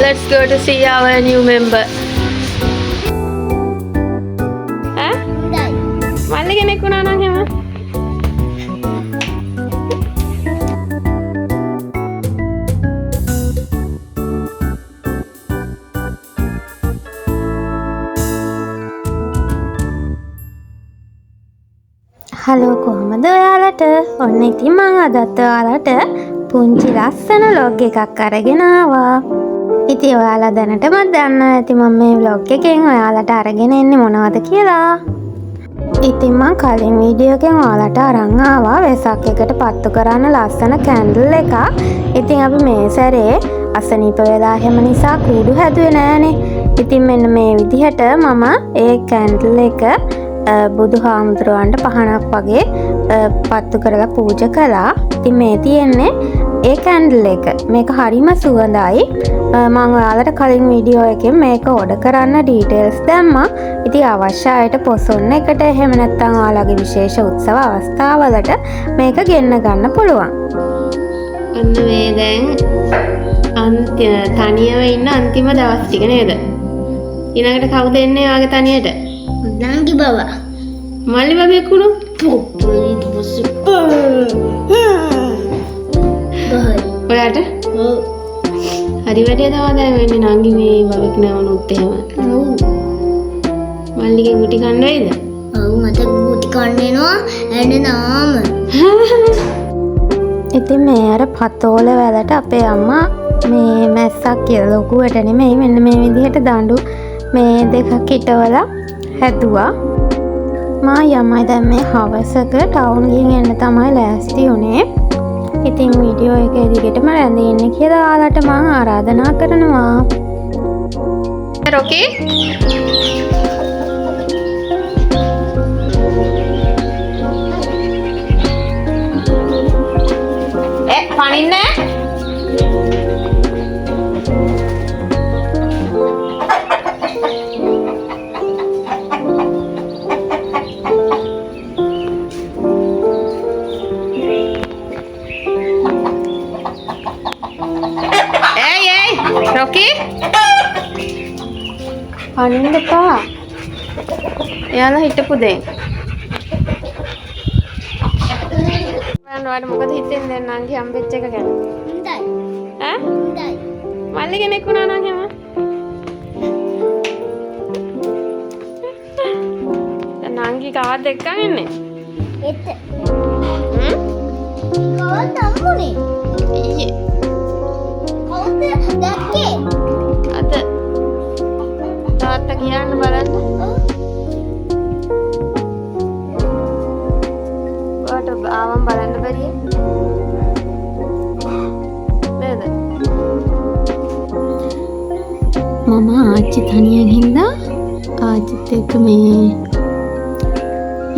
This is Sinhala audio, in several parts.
Let's go to see our new member. මල්ලි කෙනෙක් වුණා නම් එහෙම. හලෝ කොහමද ඔයාලට? ඔන්න ඉතින් මං අදත් ඔයාලට පුංචි ලස්සන vlog එකක් අරගෙන ආවා. ඉතින් ඔයාලා දැනටමත් දන්නවා ඇති මම මේ vlog එකෙන් ඔයාලට අරගෙන එන්නේ මොනවද කියලා. ඉතින් මං කලින් වීඩියෝ එකෙන් ඔයාලට අරන් ආවා වෙසක් එකට පත්තු කරන්න ලස්සන කැන්ඩල් එකක්. ඉතින් අපි මේ සැරේ අසනීප වෙලා හැම නිසා කූඩු හැදුවේ නෑනේ. ඉතින් මෙන්න මේ විදිහට මම ඒ කැන්ඩල් එක බුදුහාමුදුරුවන්ට පහනක් වගේ පත්තු කරලා පූජා කළා. ඉතින් මේ තියෙන්නේ ඒ කැන්ඩල් එක. මේක හරිම සුවඳයි. මම ඔයාලට කලින් වීඩියෝ එකෙන් මේක ඕඩර් කරන්න ඩීටේල්ස් දැම්මා. ඉතින් අවශ්‍ය අයට පොසොන් එකට එහෙම නැත්නම් ඔයාලගේ විශේෂ උත්සව අවස්ථාවලට මේක ගෙන්න ගන්න පුළුවන්. අන්න මේ දැන් තනියම ඉන්න අන්තිම දවස් ටික නේද? ඊළඟට කවුද එන්නේ ඔයාගේ තනියට? නංගි බබා මල්ලි බබෙක් වුණු ඔයාට හරි වැඩේ තමයි දැන් වෙන්නේ නංගි මේ බබෙක් නැවුණොත් එහෙම. මල්ලිගේ ගුටි කන්න වේද? ඔව් මට ගුටි කන්න එනවා ඇඬනාම. ඉතින් මේ අර පතෝල වලට අපේ අම්මා මේ මැස්සක් කියලා ලොකුවට නෙමෙයි මෙන්න මේ විදිහට දඬු මේ දෙකක් හිටවලා හැදුවා. මා යමයි දැන් මේ හවසක ටවුන් ගිහින් එන්න තමයි ලෑස්ති උනේ. ඉතින් වීඩියෝ එක දිගටම රැඳී ඉන්න කියලා ඔයාලට මම ආරාධනා කරනවා. රොකි පනින්නේ රොකි පනින්න එපා. එයාලා හිටපු දෙන්. ඔයාලට මොකද හිතෙන්නේ දැන් නංගි හම්බෙච්ච එක ගැන? හොඳයි. ඈ? හොඳයි. මල්ලි කෙනෙක් වුණා නම් එහෙම. දැන් නංගි කාත් එක්කන් එන්නේ? එත. කවුද අම්මුනේ? ඊයේ. කවුද දැක්කේ? අද තාත්තා කියන්න බලන්න. ඔයාට ආවම බලන්න බැරිය නේද? මම ආච්චි තනියෙන් හින්දා ආච්චිත් එක්ක මේ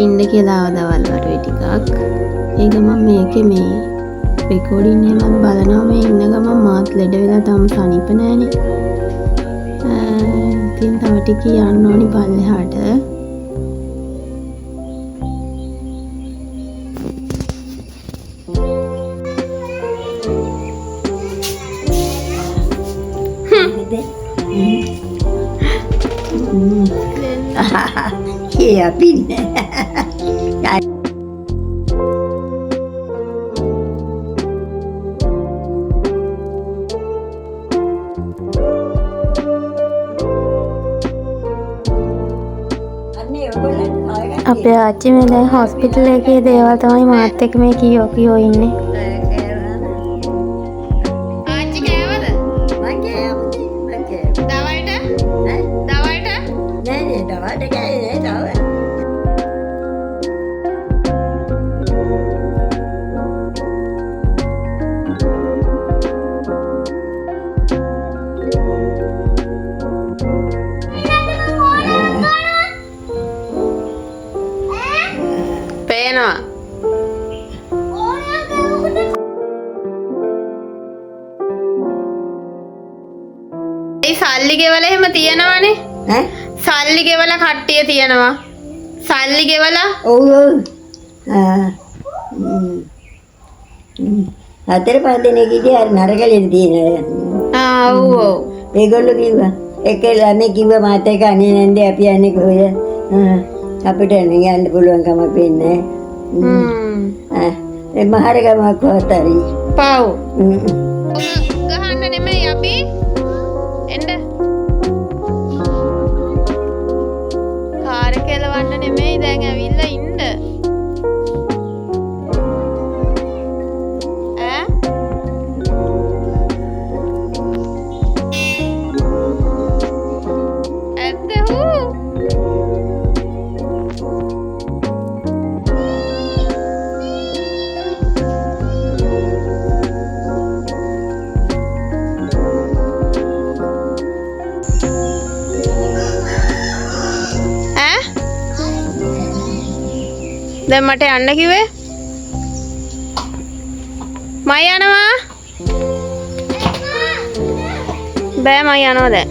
ඉන්න කියලා ආවදවල් වරුවේ ටිකක්. ඒක මම මේකේ මේ රෙකෝඩින් එකක් බලනවා මේ ඉන්න ගමන් මාත් ලෙඩ වෙලා තාම සනීප නෑනේ. ඉතින් තව ටික යන්න ඕනි පල්ලෙහාට. Iya, pindah. අපේ ආච්චි මේ දැන් හොස්පිටල් එකේ දේවල් තමයි මාත් එක්ක මේ කියෝ ඉන්නේ. ආච්චි කෑවද? දවල්ට? පේනවා. ඒ සල්ලි ගෙවල එහෙම තියනවනේ. සල්ලි ගෙවල කට්ටිය තියනවා. සල්ලි ගෙවල හතර පහ දෙනෙක් ඉතින් අර නරකලෙන් තියෙනවා. ඔව් ඔව්. ඒගොල්ලෝ කිව්වා එකලනේ කිව්වා මාත් එක අනේ නැන්දේ අපි යන්නේ කොහෙද අපිට යන්න පුළුවන් කමක් වෙන්නේ නැහැ ඒ මහරගමක් වතරි පාව් ගහන්න නෙමෙයි අපි එන්න කාර් කෙලවන්න නෙමෙයි දැන් ඇවිල්ලා ඉන්න දැන් මට යන්න කිව්වේ මම යනවා බෑ මම යනවා දැන්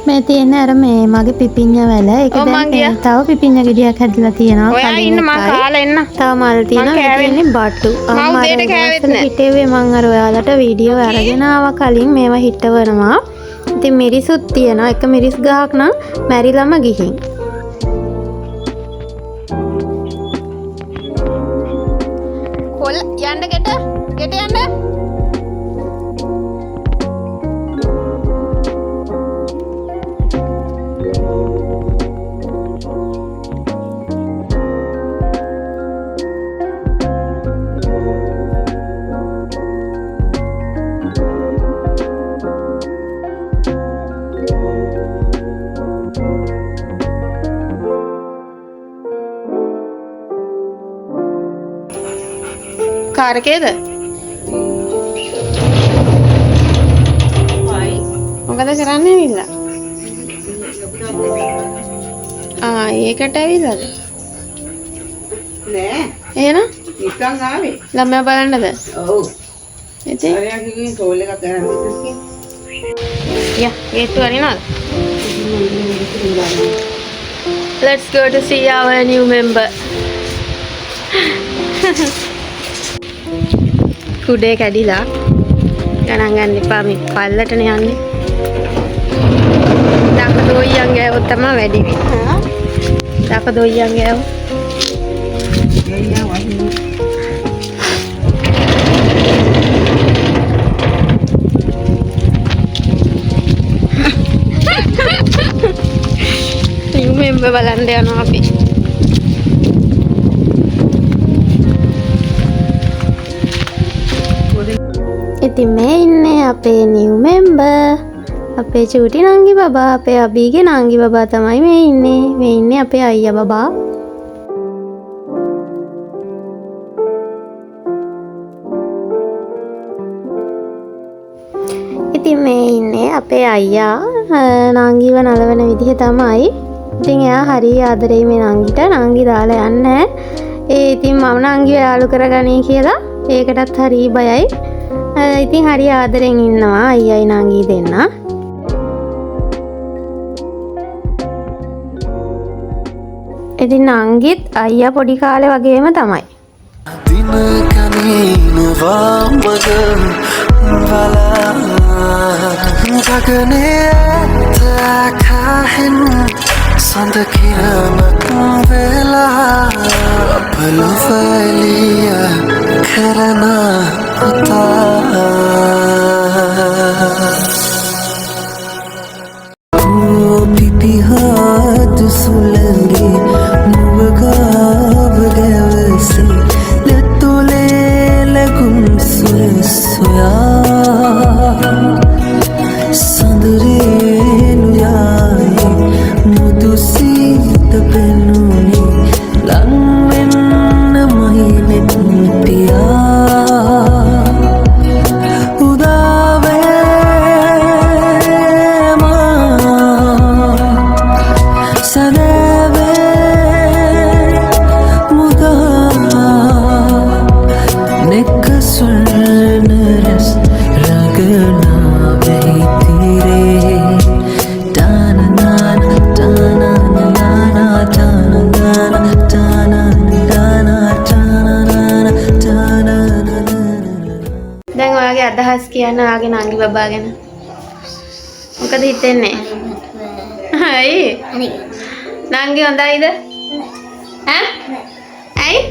මේ තියෙන අර මේ මගේ පිපිඤ්ඤ වැල ඒක දැන් තව පිපිඤ්ඤ ගෙඩියක් හැදලා තියෙනවා ඔයා ඉන්න මම කාලා එන්න තව මල් තියෙනවා මේ තියෙන්නේ බට්ටු මම උදේට කෑවෙත් නෑ හිටේවේ මම අර ඔයාලට වීඩියෝ අරගෙන ආවා කලින් මේවා හිටවනවා ඉතින් මිරිසුත් තියෙනවා එක මිරිස් ගහක් නම් මැරිලම ගිහින් කොල්ල යන්න ගෙට යන්න කාරකේද මොකද කරන්නේ ඇවිල්ලා ඒකට ඇවිල්ලාද නෑ එහෙනම් නිකන් ආවේ ළමයා බලන්නද ඔව් ඉතින් අරයා කිව්වේ සෝල් එකක් ගන්න යා ගේට්ටු අරිනවද let's go to see our new member කුඩේ කැඩිලා ගණන් ගන්න එපා මේ පල්ලටනේ යන්නේ. දාක දොයියන් ගෑවොත් තමයි වැඩි වෙන්නේ. දාක දොයියන් ගෑවොත්. new member බලන්න යනවා අපි. ඉතින් මේ ඉන්නේ අපේ නිව් මෙම්බර් අපේ චූටි නංගි බබා අපේ අබීගේ නංගි බබා තමයි මේ ඉන්නේ අපේ අයියා බබා ඉතින් මේ ඉන්නේ අපේ අයියා නංගිව නලවන විදිහ තමයි ඉතින් එයා හරි ආදරෙයි මේ නංගිට නංගි දාලා යන්නේ ඉතින් මම නංගිව යාළු කරගනී කියලා ඒකටත් හරි බයයි ඉතින් හරි ආදරෙන් ඉන්නවා අයියයි නංගි දෙන්න. ඉතින් නංගිත් අයියා පොඩි කාලේ වගේම තමයි. දින කනිනවා මග වලා ගගනේ තකහෙන් සඳ කිරමක් වෙලා අපලොෆලිය කරන පුතා පිපිහත් සුලංගේ නුවගාව ගැවසේ ලෙතුලේ ලකුම් සුලසොයා සඳරේනුයායි මුදුසීත පෙනුනි ලංවෙන්න මහිනෙත්තියා අදහස් කියන්න ආගේ නංගි බබා ගැන මොකද හිතෙන්නේ? ඇයි? නංගි හොඳයිද? ඈ? ඇයි?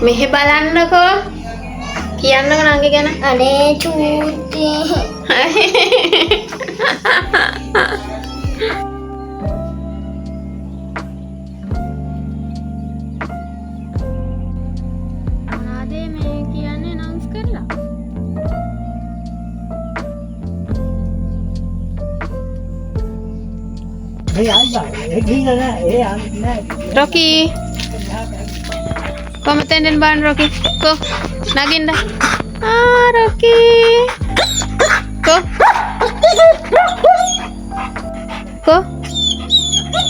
මෙහෙ බලන්නකෝ. කියන්නකෝ නංගි ගැන. අනේ චූටි. ආදේ මේ කියන්නේ අනවුන්ස් කරලා. Rocky. Kom tenden ban Rocky. Go. Naginda. Ah, Rocky. Go. Go.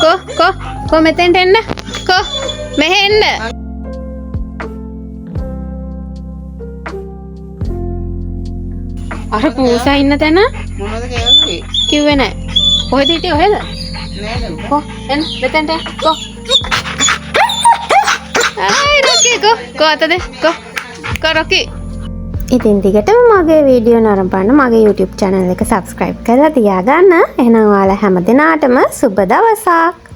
Go. Go. Go meten tenna. Go. Mehenna. අර පූසා ඉන්න තැන මොනවද කියන්නේ? කිව්වේ නැහැ. කොහෙද හිටියේ කොහෙද? නෑ නෑ. කො එන්න මෙතෙන්ට කො. ආයි රොකි කො කො අතද කො. කො රොකි. ඉතින් දිගටම මගේ වීඩියෝ නරඹන්න මගේ YouTube channel එක subscribe කරලා තියාගන්න. එහෙනම් ඔයාලා හැම දිනාටම සුබ දවසක්.